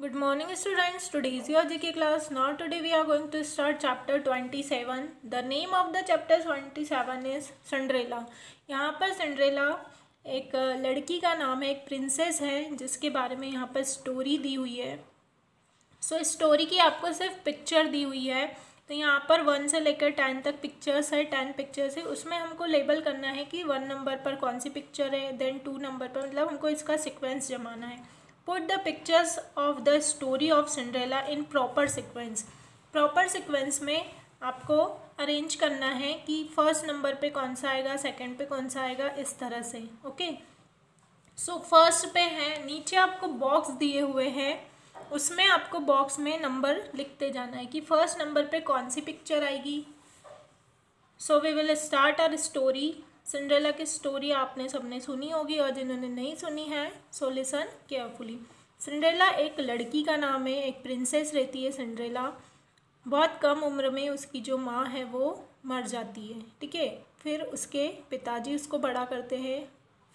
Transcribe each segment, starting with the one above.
Good morning students, today is your GK class. Now today we are going to start chapter 27. The name of the chapter 27 is Cinderella. यहाँ पर Cinderella एक लड़की का नाम है, एक प्रिंसेस है जिसके बारे में यहाँ पर स्टोरी दी हुई है. सो स्टोरी की आपको सिर्फ पिक्चर दी हुई है. तो यहाँ पर 1 से लेकर 10 तक पिक्चर्स है, 10 पिक्चर्स है. उसमें हमको लेबल करना है कि 1 नंबर पर कौन सी पिक्चर है, देन 2 नंबर पर, मतलब हमको इसका सीक्वेंस जमाना है. Put the pictures of the story of Cinderella in proper sequence. Proper sequence में आपको अरेंज करना है कि फर्स्ट नंबर पे कौन सा आएगा, सेकंड पे कौन सा आएगा, इस तरह से. ओके, सो फर्स्ट पे है, नीचे आपको बॉक्स दिए हुए हैं, उसमें आपको बॉक्स में नंबर लिखते जाना है कि फर्स्ट नंबर पे कौन सी पिक्चर आएगी. So we will start our story. Cinderella की स्टोरी आपने सबने सुनी होगी और जिन्होंने नहीं सुनी है सो लिसन केयरफुली. सिंड्रेला एक लड़की का नाम है, एक प्रिंसेस रहती है सिंड्रेला. बहुत कम उम्र में उसकी जो माँ है वो मर जाती है. ठीक है, फिर उसके पिताजी उसको बड़ा करते हैं.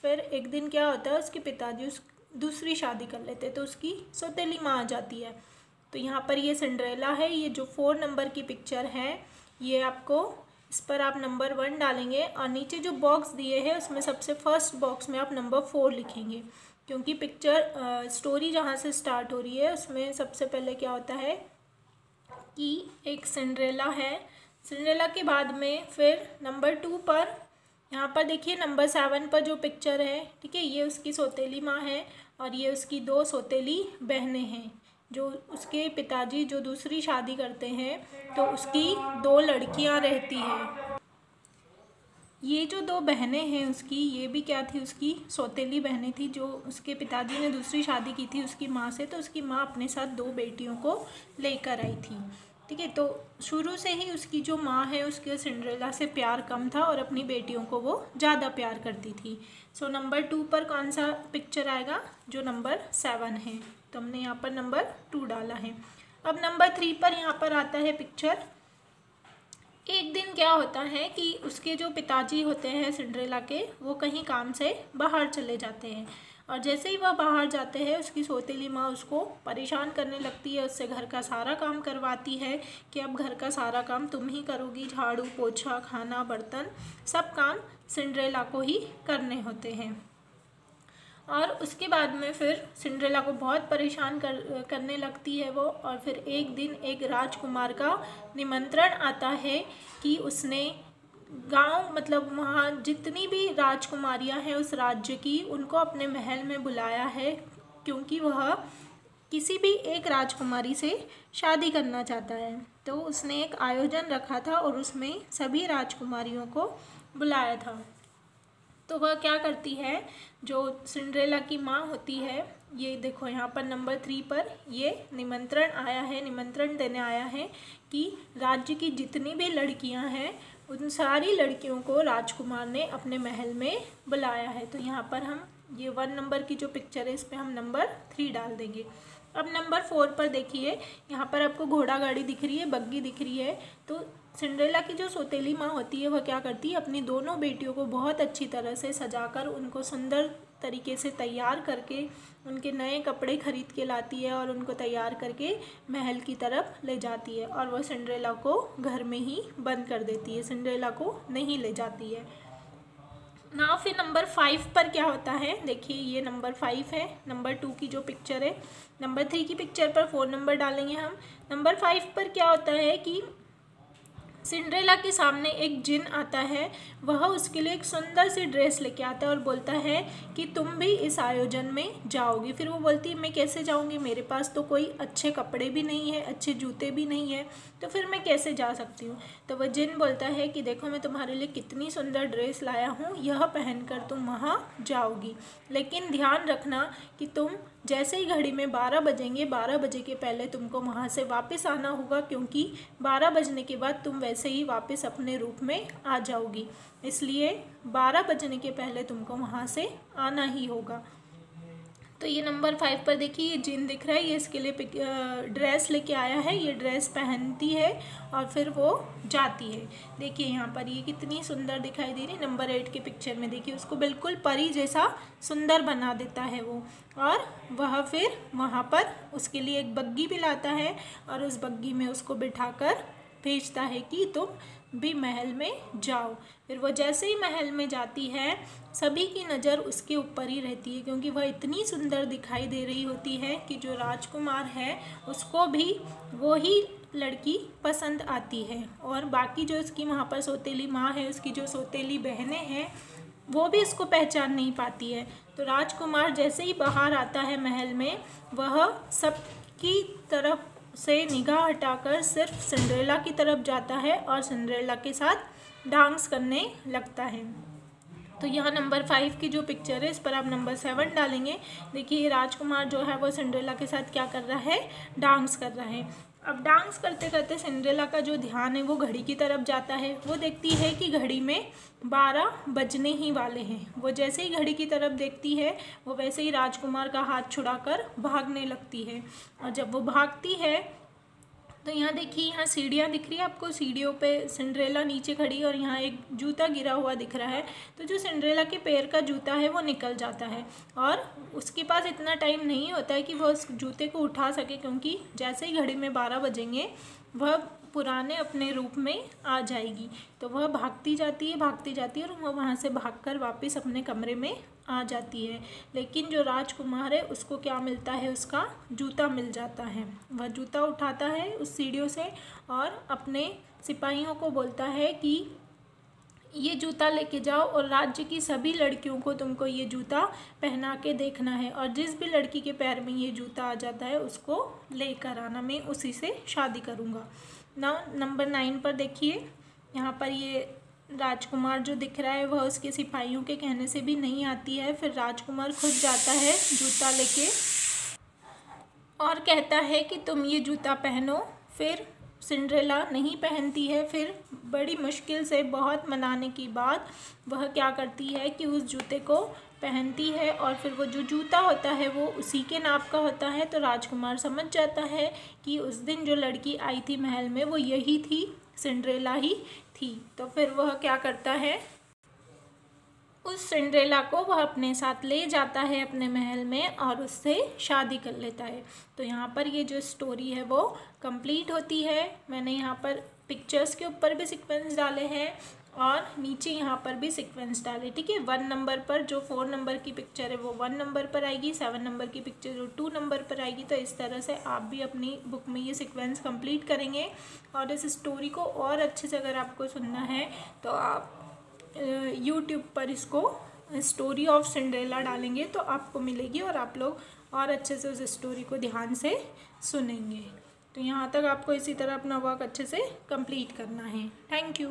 फिर एक दिन क्या होता है, उसके पिताजी दूसरी शादी कर लेते हैं तो उसकी सौतेली माँ आ जाती है. तो यहाँ पर ये सिंड्रेला है. ये जो 4 नंबर की पिक्चर है, ये आपको इस पर आप नंबर 1 डालेंगे और नीचे जो बॉक्स दिए हैं उसमें सबसे फर्स्ट बॉक्स में आप नंबर 4 लिखेंगे, क्योंकि पिक्चर स्टोरी जहाँ से स्टार्ट हो रही है उसमें सबसे पहले क्या होता है कि एक सिंड्रेला है. सिंड्रेला के बाद में फिर नंबर 2 पर यहाँ पर देखिए नंबर 7 पर जो पिक्चर है, ठीक है, ये उसकी सौतेली माँ है और ये उसकी 2 सौतेली बहनें हैं. जो उसके पिताजी जो दूसरी शादी करते हैं तो उसकी 2 लड़कियां रहती हैं. ये जो 2 बहनें हैं उसकी, ये भी क्या थी, उसकी सौतेली बहनें थी जो उसके पिताजी ने दूसरी शादी की थी उसकी माँ से. तो उसकी माँ अपने साथ 2 बेटियों को लेकर आई थी. ठीक है, तो शुरू से ही उसकी जो माँ है उसके सिंड्रेला से प्यार कम था और अपनी बेटियों को वो ज़्यादा प्यार करती थी. सो नंबर 2 पर कौन सा पिक्चर आएगा, जो नंबर 7 है. तो हमने यहाँ पर नंबर 2 डाला है. अब नंबर 3 पर यहाँ पर आता है पिक्चर. एक दिन क्या होता है कि उसके जो पिताजी होते हैं सिंड्रेला के, वो कहीं काम से बाहर चले जाते हैं और जैसे ही वह बाहर जाते हैं उसकी सौतेली माँ उसको परेशान करने लगती है. उससे घर का सारा काम करवाती है कि अब घर का सारा काम तुम ही करोगी, झाड़ू पोछा खाना बर्तन सब काम सिंड्रेला को ही करने होते हैं. और उसके बाद में फिर सिंड्रेला को बहुत परेशान करने लगती है वो. और फिर एक दिन एक राजकुमार का निमंत्रण आता है कि उसने गांव, मतलब वहाँ जितनी भी राजकुमारियाँ हैं उस राज्य की, उनको अपने महल में बुलाया है क्योंकि वह किसी भी एक राजकुमारी से शादी करना चाहता है. तो उसने एक आयोजन रखा था और उसमें सभी राजकुमारियों को बुलाया था. तो वह क्या करती है, जो सिंड्रेला की माँ होती है, ये देखो यहाँ पर नंबर 3 पर ये निमंत्रण आया है, निमंत्रण देने आया है कि राज्य की जितनी भी लड़कियाँ हैं उन सारी लड़कियों को राजकुमार ने अपने महल में बुलाया है. तो यहाँ पर हम ये 1 नंबर की जो पिक्चर है इस पर हम नंबर 3 डाल देंगे. अब नंबर 4 पर देखिए, यहाँ पर आपको घोड़ा गाड़ी दिख रही है, बग्गी दिख रही है. तो सिंड्रेला की जो सौतेली माँ होती है वह क्या करती है, अपनी दोनों बेटियों को बहुत अच्छी तरह से सजाकर उनको सुंदर तरीके से तैयार करके उनके नए कपड़े खरीद के लाती है और उनको तैयार करके महल की तरफ ले जाती है. और वह सिंड्रेला को घर में ही बंद कर देती है, सिंड्रेला को नहीं ले जाती है ना. फिर नंबर 5 पर क्या होता है, देखिए ये नंबर 5 है. नंबर 2 की जो पिक्चर है, नंबर 3 की पिक्चर पर 4 नंबर डालेंगे हम. नंबर 5 पर क्या होता है कि सिंड्रेला के सामने एक जिन आता है. वह उसके लिए एक सुंदर सी ड्रेस लेके आता है और बोलता है कि तुम भी इस आयोजन में जाओगी. फिर वो बोलती है मैं कैसे जाऊंगी, मेरे पास तो कोई अच्छे कपड़े भी नहीं है, अच्छे जूते भी नहीं है, तो फिर मैं कैसे जा सकती हूँ. तो वह जिन बोलता है कि देखो मैं तुम्हारे लिए कितनी सुंदर ड्रेस लाया हूँ, यह पहनकर तुम वहाँ जाओगी, लेकिन ध्यान रखना कि तुम जैसे ही घड़ी में 12 बजेंगे, 12 बजे के पहले तुमको वहाँ से वापस आना होगा, क्योंकि 12 बजने के बाद तुम वैसे ही वापस अपने रूप में आ जाओगी. इसलिए 12 बजने के पहले तुमको वहाँ से आना ही होगा. तो ये नंबर 5 पर देखिए ये जिन दिख रहा है, ये इसके लिए ड्रेस लेके आया है, ये ड्रेस पहनती है और फिर वो जाती है। देखिए यहाँ पर ये कितनी सुंदर दिखाई दे रही है। नंबर 8 के पिक्चर में देखिए उसको बिल्कुल परी जैसा सुंदर बना देता है वो, और वह फिर वहाँ पर उसके लिए एक बग्गी भी लाता है और उस बग्गी में उसको बिठाकर भेजता है कि तुम भी महल में जाओ। फिर वो जैसे ही महल में जाती है सभी की नज़र उसके ऊपर ही रहती है, क्योंकि वह इतनी सुंदर दिखाई दे रही होती है कि जो राजकुमार है उसको भी वो ही लड़की पसंद आती है। और बाकी जो उसकी वहाँ पर सौतेली माँ है, उसकी जो सौतेली बहनें हैं, वो भी इसको पहचान नहीं पाती है। तो राजकुमार जैसे ही बाहर आता है महल में, वह सबकी तरफ से निगाह हटाकर सिर्फ सिंड्रेला की तरफ जाता है और सिंड्रेला के साथ डांस करने लगता है। तो यहाँ नंबर 5 की जो पिक्चर है इस पर आप नंबर 7 डालेंगे। देखिए राजकुमार जो है वो सिंड्रेला के साथ क्या कर रहा है, डांस कर रहा है। अब डांस करते करते सिंड्रेला का जो ध्यान है वो घड़ी की तरफ जाता है। वो देखती है कि घड़ी में 12 बजने ही वाले हैं। वो जैसे ही घड़ी की तरफ देखती है वो वैसे ही राजकुमार का हाथ छुड़ाकर भागने लगती है। और जब वो भागती है तो यहाँ देखिए, यहाँ सीढ़ियाँ दिख रही है आपको, सीढ़ियों पे सिंड्रेला नीचे खड़ी और यहाँ एक जूता गिरा हुआ दिख रहा है। तो जो सिंड्रेला के पैर का जूता है वो निकल जाता है और उसके पास इतना टाइम नहीं होता है कि वह उस जूते को उठा सके, क्योंकि जैसे ही घड़ी में 12 बजेंगे वह पुराने अपने रूप में आ जाएगी। तो वह भागती जाती है और वह वहाँ से भागकर वापस अपने कमरे में आ जाती है। लेकिन जो राजकुमार है उसको क्या मिलता है, उसका जूता मिल जाता है। वह जूता उठाता है उस सीढ़ियों से और अपने सिपाहियों को बोलता है कि ये जूता लेके जाओ और राज्य की सभी लड़कियों को तुमको ये जूता पहना के देखना है, और जिस भी लड़की के पैर में ये जूता आ जाता है उसको लेकर आना, मैं उसी से शादी करूँगा। नंबर 9 पर देखिए, यहाँ पर ये राजकुमार जो दिख रहा है वह उसके सिपाहियों के कहने से भी नहीं आती है। फिर राजकुमार खुद जाता है जूता लेके और कहता है कि तुम ये जूता पहनो। फिर सिंड्रेला नहीं पहनती है। फिर बड़ी मुश्किल से बहुत मनाने के बाद वह क्या करती है कि उस जूते को पहनती है, और फिर वो जो जूता होता है वो उसी के नाप का होता है। तो राजकुमार समझ जाता है कि उस दिन जो लड़की आई थी महल में वो यही थी, सिंड्रेला ही थी। तो फिर वह क्या करता है, उस सिंड्रेला को वह अपने साथ ले जाता है अपने महल में और उससे शादी कर लेता है। तो यहाँ पर ये जो स्टोरी है वो कंप्लीट होती है। मैंने यहाँ पर पिक्चर्स के ऊपर भी सीक्वेंस डाले हैं और नीचे यहाँ पर भी सीक्वेंस डाले, ठीक है। 1 नंबर पर जो 4 नंबर की पिक्चर है वो 1 नंबर पर आएगी, 7 नंबर की पिक्चर जो 2 नंबर पर आएगी। तो इस तरह से आप भी अपनी बुक में ये सीक्वेंस कंप्लीट करेंगे। और इस स्टोरी को और अच्छे से अगर आपको सुनना है तो आप यूट्यूब पर इसको स्टोरी ऑफ सिंड्रेला डालेंगे तो आपको मिलेगी और आप लोग और अच्छे से उस स्टोरी को ध्यान से सुनेंगे। तो यहाँ तक आपको इसी तरह अपना वर्क अच्छे से कंप्लीट करना है। Thank you.